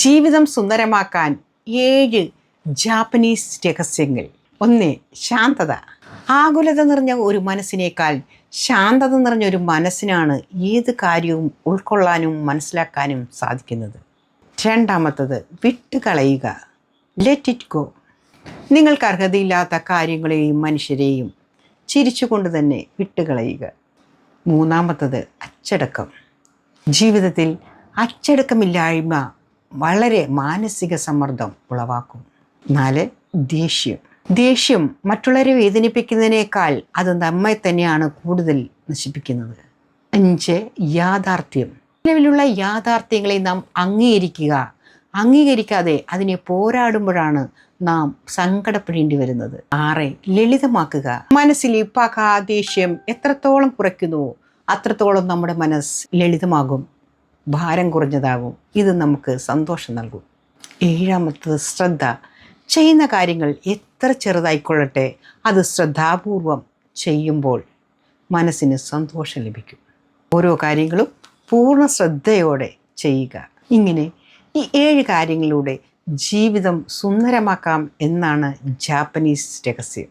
ജീവിതം സുന്ദരമാക്കാൻ 7 ജാപ്പനീസ് രഹസ്യങ്ങൾ. 1. ശാന്തത. ആകുലത നിറഞ്ഞ ഒരു മനസ്സിനേക്കാൾ ശാന്തത നിറഞ്ഞ ഒരു മനസ്സിനാണ് ഏത് കാര്യവും ഉൾക്കൊള്ളാനും മനസ്സിലാക്കാനും സാധിക്കുന്നത്. 2. വിട്ടുകളയുക. Let it go. നിങ്ങൾക്ക് അർഹതയില്ലാത്ത കാര്യങ്ങളെയും മനുഷ്യരെയും ചിരിച്ചുകൊണ്ട് തന്നെ വിട്ടുകളയുക. 3. അച്ചടക്കം. ജീവിതത്തിൽ അച്ചടക്കമില്ലായ്മ വളരെ മാനസിക സമ്മർദ്ദം ഉളവാക്കും. 4. ദേഷ്യം മറ്റുള്ളവരെ വേദനിപ്പിക്കുന്നതിനേക്കാൾ അത് നമ്മെ തന്നെയാണ് കൂടുതൽ നശിപ്പിക്കുന്നത്. 5. യാഥാർത്ഥ്യം. നിലവിലുള്ള യാഥാർത്ഥ്യങ്ങളെ നാം അംഗീകരിക്കാതെ അതിനെ പോരാടുമ്പോഴാണ് നാം സങ്കടപ്പെടേണ്ടി വരുന്നത്. 6. ലളിതമാക്കുക. മനസ്സിൽ പക, ദേഷ്യം എത്രത്തോളം കുറയ്ക്കുന്നുവോ അത്രത്തോളം നമ്മുടെ മനസ്സ് ലളിതമാകും, ഭാരം കുറഞ്ഞതാകും. ഇത് നമുക്ക് സന്തോഷം നൽകും. 7. ശ്രദ്ധ. ചെയ്യുന്ന കാര്യങ്ങൾ എത്ര ചെറുതായിക്കൊള്ളട്ടെ അത് ശ്രദ്ധാപൂർവം ചെയ്യുമ്പോൾ മനസ്സിന് സന്തോഷം ലഭിക്കും. ഓരോ കാര്യങ്ങളും പൂർണ്ണ ശ്രദ്ധയോടെ ചെയ്യുക. ഇങ്ങനെ ഈ 7 കാര്യങ്ങളിലൂടെ ജീവിതം സുന്ദരമാക്കാം എന്നാണ് ജാപ്പനീസ് രഹസ്യം.